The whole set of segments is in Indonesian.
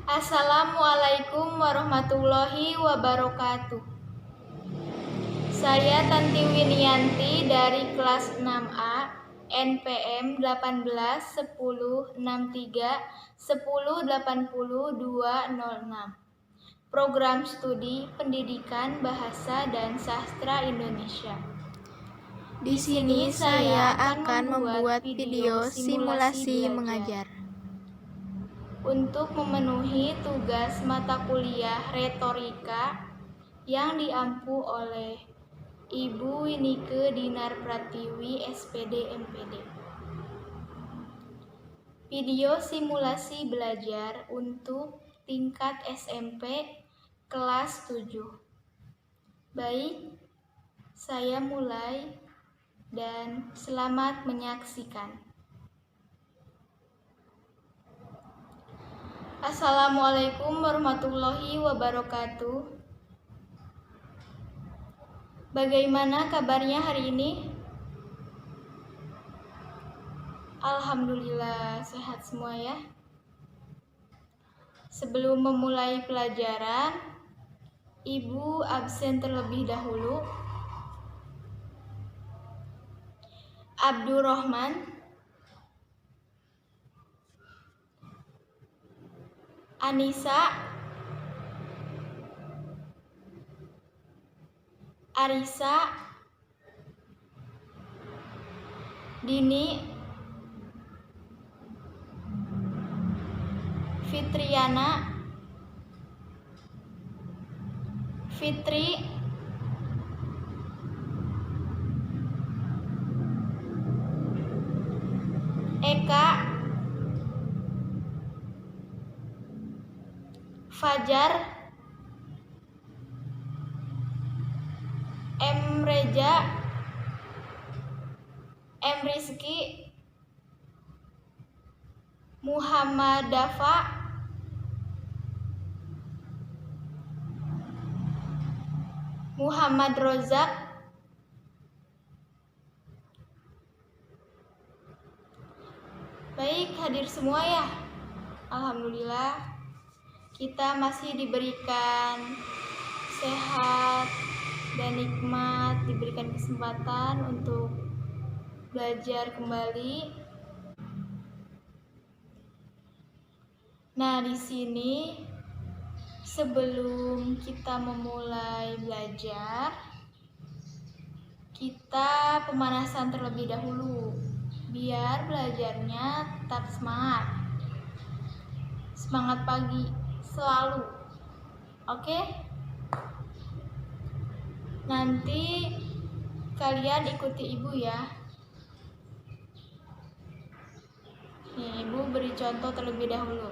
Assalamualaikum warahmatullahi wabarakatuh. Saya Tanti Winianti dari kelas 6A NPM 18 10 63 10 80 206. Program Studi Pendidikan Bahasa dan Sastra Indonesia. Di sini saya akan membuat video simulasi mengajar. Untuk memenuhi tugas mata kuliah retorika yang diampu oleh Ibu Winike Dinar Pratiwi SPD MPD. Video simulasi belajar untuk tingkat SMP kelas 7. Baik, saya mulai dan selamat menyaksikan. Assalamualaikum warahmatullahi wabarakatuh. Bagaimana kabarnya hari ini? Alhamdulillah sehat semua ya. Sebelum memulai pelajaran, Ibu absen terlebih dahulu. Abdurrahman, Anissa, Arisa, Dini, Fitriana, Fitri, Eka, Fajar, M. Reja, M. Rizky, Muhammad Dafa, Muhammad Rozak, baik hadir semua ya. Alhamdulillah kita masih diberikan sehat dan nikmat, diberikan kesempatan untuk belajar kembali. Nah, di sini sebelum kita memulai belajar, kita pemanasan terlebih dahulu biar belajarnya tetap semangat. Semangat pagi selalu. Oke? Nanti kalian ikuti Ibu ya. Nih, Ibu beri contoh terlebih dahulu.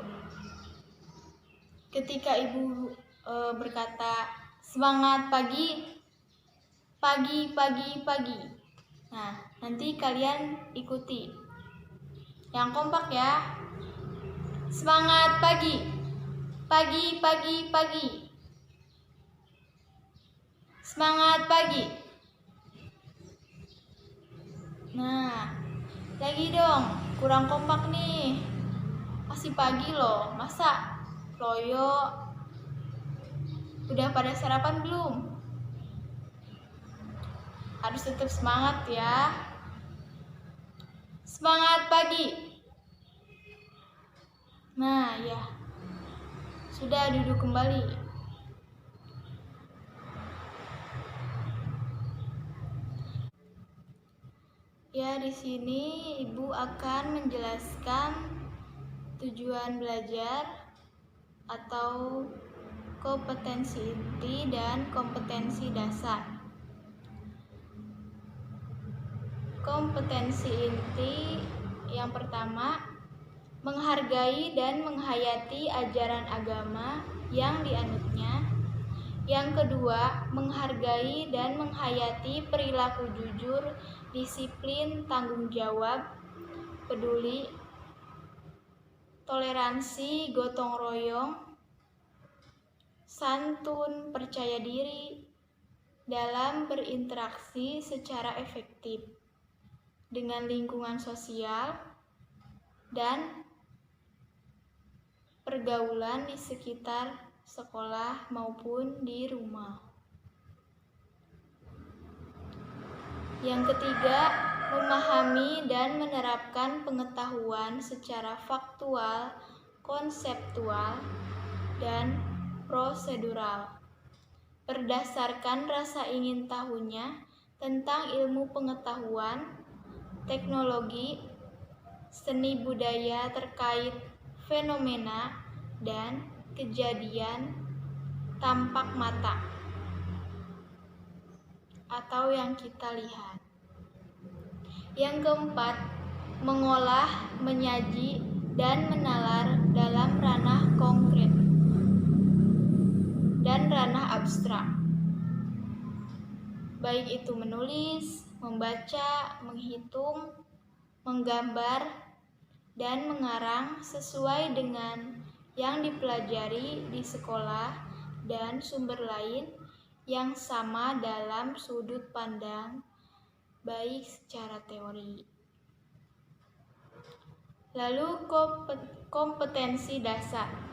Ketika Ibu berkata semangat pagi, pagi, pagi, pagi. Nah, nanti kalian ikuti. Yang kompak ya. Semangat pagi. Pagi, pagi, pagi. Semangat pagi. Nah, lagi dong. Kurang kompak nih. Masih pagi loh. Masa loyo? Udah pada sarapan belum? Harus tetap semangat ya. Semangat pagi. Nah, ya. Sudah duduk kembali. Ya, di sini Ibu akan menjelaskan tujuan belajar atau kompetensi inti dan kompetensi dasar. Kompetensi inti yang pertama, menghargai dan menghayati ajaran agama yang dianutnya. Yang kedua, menghargai dan menghayati perilaku jujur, disiplin, tanggung jawab, peduli, toleransi, gotong royong, santun, percaya diri dalam berinteraksi secara efektif dengan lingkungan sosial dan pergaulan di sekitar sekolah maupun di rumah. Yang ketiga, memahami dan menerapkan pengetahuan secara faktual, konseptual, dan prosedural berdasarkan rasa ingin tahunya tentang ilmu pengetahuan, teknologi, seni budaya terkait fenomena dan kejadian tampak mata atau yang kita lihat. Yang keempat, mengolah, menyaji, dan menalar dalam ranah konkret dan ranah abstrak, baik itu menulis, membaca, menghitung, menggambar, dan mengarang sesuai dengan yang dipelajari di sekolah dan sumber lain yang sama dalam sudut pandang, baik secara teori. Lalu kompetensi dasar.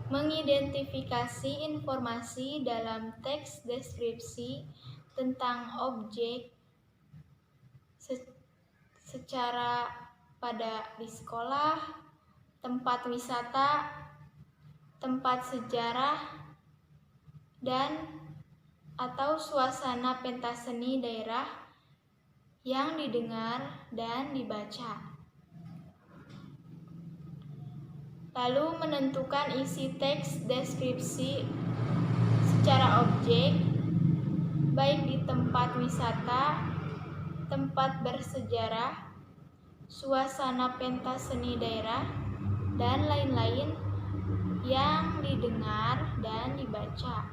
Mengidentifikasi informasi dalam teks deskripsi tentang objek secara pada di sekolah, tempat wisata, tempat sejarah, dan atau suasana pentas seni daerah yang didengar dan dibaca. Lalu menentukan isi teks deskripsi secara objek, baik di tempat wisata, tempat bersejarah, suasana pentas seni daerah, dan lain-lain yang didengar dan dibaca.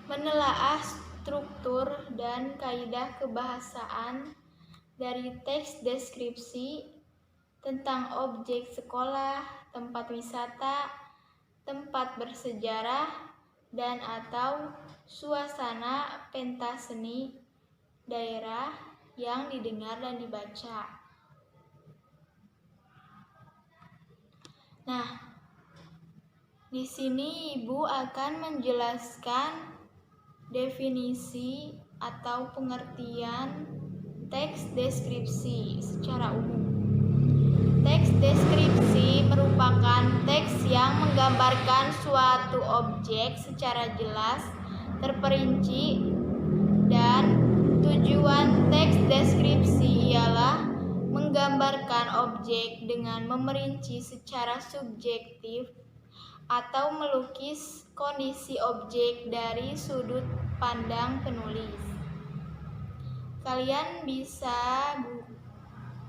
Menelaah struktur dan kaidah kebahasaan dari teks deskripsi tentang objek sekolah, tempat wisata, tempat bersejarah, dan atau suasana pentas seni daerah yang didengar dan dibaca. Nah, di sini Ibu akan menjelaskan definisi atau pengertian teks deskripsi secara umum. Teks deskripsi merupakan teks yang menggambarkan suatu objek secara jelas, terperinci, dan tujuan teks deskripsi ialah menggambarkan objek dengan memerinci secara subjektif atau melukis kondisi objek dari sudut pandang penulis. Kalian bisa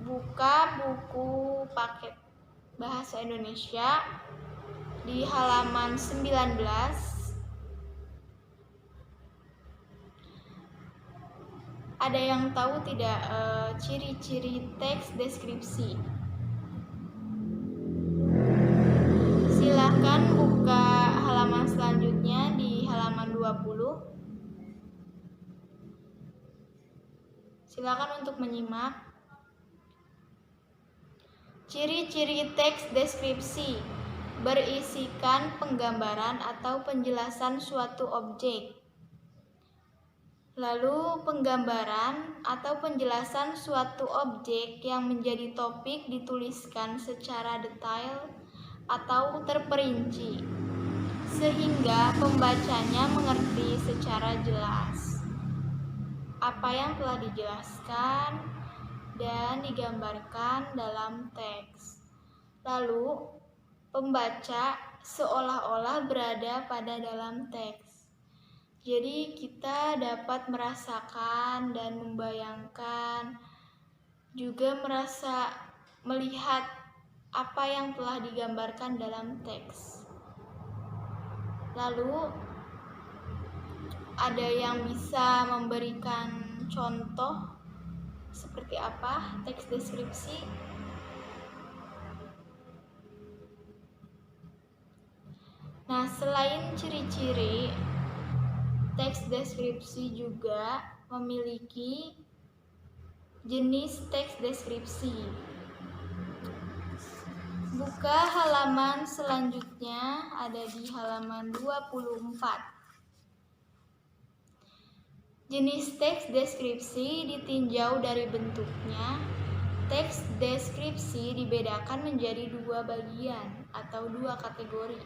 buka buku paket bahasa Indonesia di halaman 19. Ada yang tahu tidak ciri-ciri teks deskripsi? Silahkan buka halaman selanjutnya di halaman 20. Silakan untuk menyimak. Ciri-ciri teks deskripsi berisikan penggambaran atau penjelasan suatu objek. Lalu penggambaran atau penjelasan suatu objek yang menjadi topik dituliskan secara detail atau terperinci sehingga pembacanya mengerti secara jelas apa yang telah dijelaskan dan digambarkan dalam teks. Lalu, pembaca seolah-olah berada pada dalam teks. Jadi, kita dapat merasakan dan membayangkan, juga melihat apa yang telah digambarkan dalam teks. Lalu, ada yang bisa memberikan contoh seperti apa teks deskripsi? Nah, selain ciri-ciri, teks deskripsi juga memiliki Jenis teks deskripsi. Buka halaman selanjutnya, ada di halaman 24. Jenis teks deskripsi ditinjau dari bentuknya. Teks deskripsi dibedakan menjadi dua bagian atau dua kategori,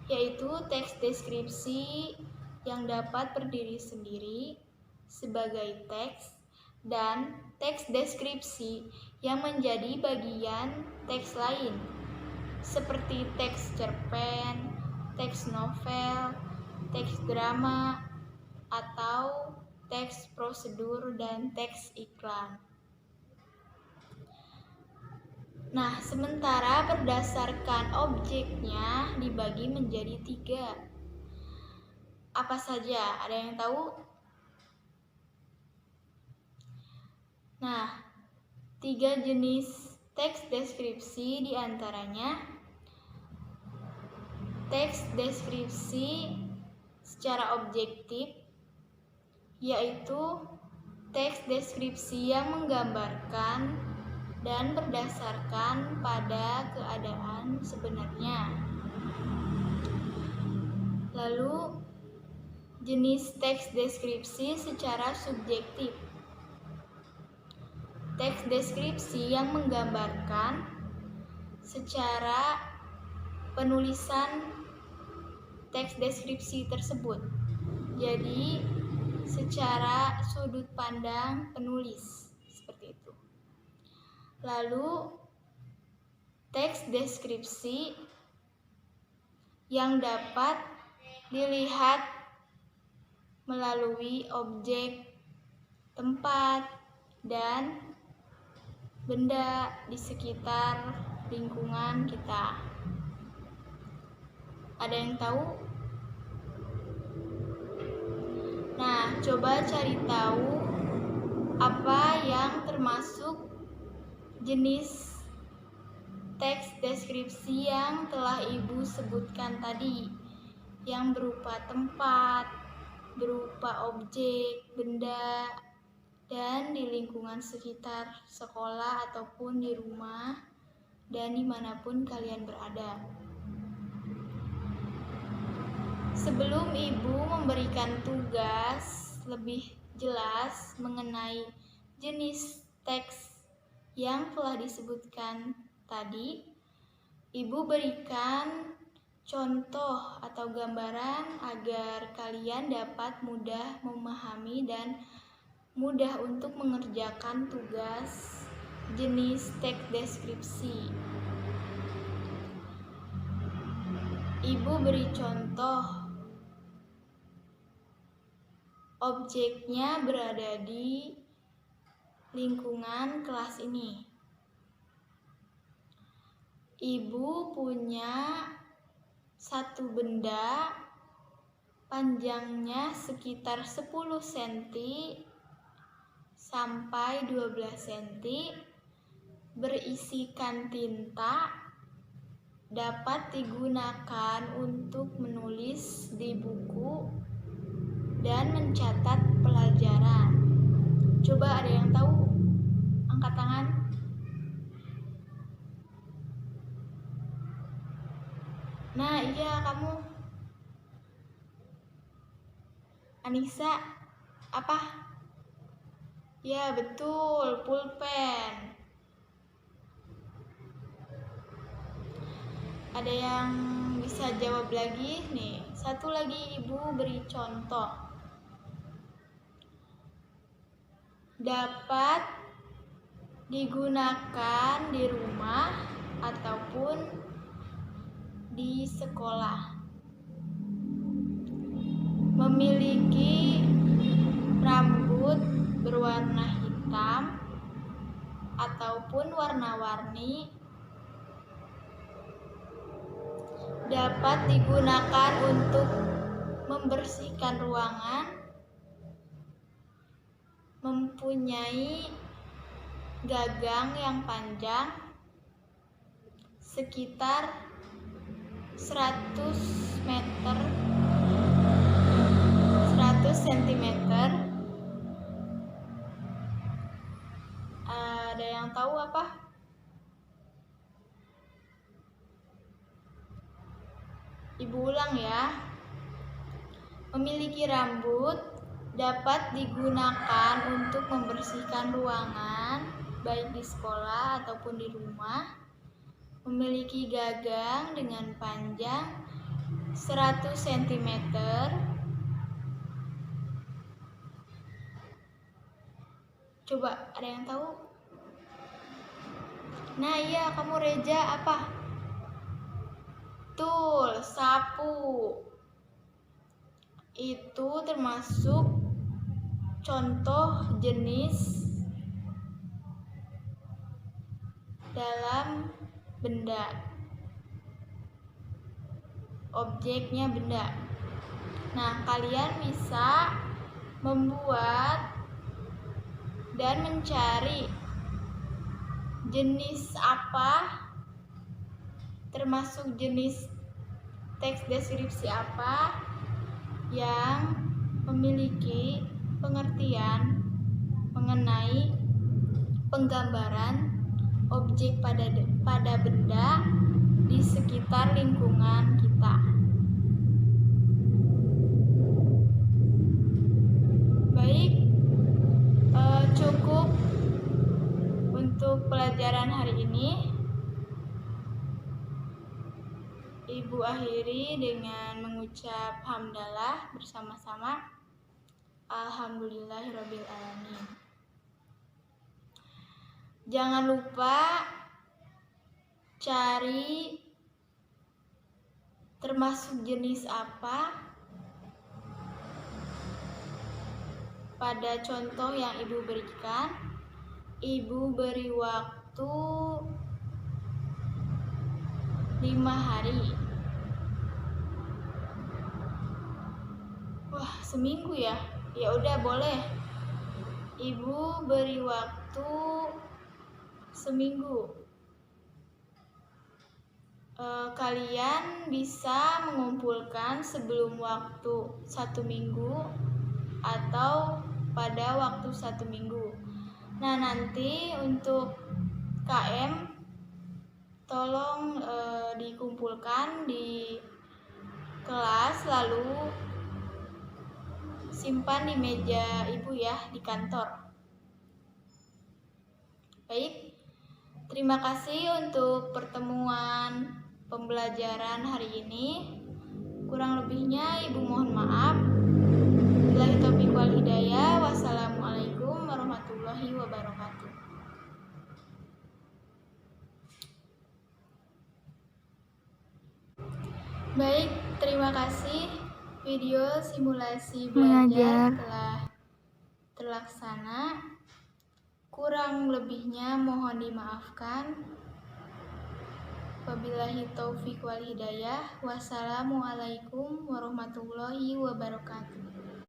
yaitu teks deskripsi yang dapat berdiri sendiri sebagai teks dan teks deskripsi yang menjadi bagian teks lain, seperti teks cerpen, teks novel, teks drama, atau teks prosedur dan teks iklan. Nah, sementara berdasarkan objeknya dibagi menjadi 3. Apa saja? Ada yang tahu? Nah, 3 jenis teks deskripsi diantaranya teks deskripsi secara objektif, yaitu teks deskripsi yang menggambarkan dan berdasarkan pada keadaan sebenarnya. Lalu, jenis teks deskripsi secara subjektif. Teks deskripsi yang menggambarkan secara penulisan teks deskripsi tersebut. Jadi, secara sudut pandang penulis, seperti itu. Lalu, teks deskripsi yang dapat dilihat melalui objek, tempat, dan benda di sekitar lingkungan kita. Ada yang tahu? Nah, coba cari tahu apa yang termasuk jenis teks deskripsi yang telah Ibu sebutkan tadi, yang berupa tempat, berupa objek, benda, dan di lingkungan sekitar sekolah ataupun di rumah dan dimanapun kalian berada. Sebelum Ibu memberikan tugas lebih jelas mengenai jenis teks yang telah disebutkan tadi, Ibu berikan contoh atau gambaran agar kalian dapat mudah memahami dan mudah untuk mengerjakan tugas jenis teks deskripsi. Ibu beri contoh, objeknya berada di lingkungan kelas ini. Ibu punya satu benda panjangnya sekitar 10 cm sampai 12 cm, berisikan tinta, dapat digunakan untuk menulis di buku dan mencatat pelajaran. Coba ada yang tahu? Angkat tangan. Nah, iya kamu. Anissa, apa? Ya, betul, pulpen. Ada yang bisa jawab lagi? Nih, satu lagi Ibu beri contoh. Dapat digunakan di rumah ataupun di sekolah. Memiliki rambut berwarna hitam ataupun warna-warni, dapat digunakan untuk membersihkan ruangan, mempunyai gagang yang panjang sekitar 100 cm tahu apa? Ibu ulang ya. Memiliki rambut dapat digunakan untuk membersihkan ruangan, baik di sekolah ataupun di rumah. Memiliki gagang dengan panjang 100 cm. Coba, ada yang tahu? Nah iya, kamu Reja, apa? Betul, sapu. Itu termasuk contoh jenis dalam benda. Objeknya benda. Nah, kalian bisa membuat dan mencari jenis apa, termasuk jenis teks deskripsi apa yang memiliki pengertian mengenai penggambaran objek pada benda di sekitar lingkungan kita. Baik, cukup untuk pelajaran hari ini. Ibu akhiri dengan mengucap hamdalah bersama-sama. Alhamdulillahirrabbilalamin. Jangan lupa cari termasuk jenis apa pada contoh yang ibu berikan. Ibu beri waktu 5 hari. Wah, seminggu ya? Ya udah, boleh. Ibu beri waktu seminggu. Kalian bisa mengumpulkan sebelum waktu 1 minggu atau pada waktu 1 minggu. Nah, nanti untuk KM tolong dikumpulkan di kelas, lalu simpan di meja ibu ya, di kantor. Baik, terima kasih untuk pertemuan pembelajaran hari ini. Kurang lebihnya ibu mohon maaf. Billahi taufiq wal hidayah. Wassalamualaikum warahmatullahi wabarakatuh. Baik, terima kasih. Video simulasi belajar telah terlaksana. Kurang lebihnya mohon dimaafkan. Wabillahi taufiq wal hidayah. Wassalamualaikum warahmatullahi wabarakatuh.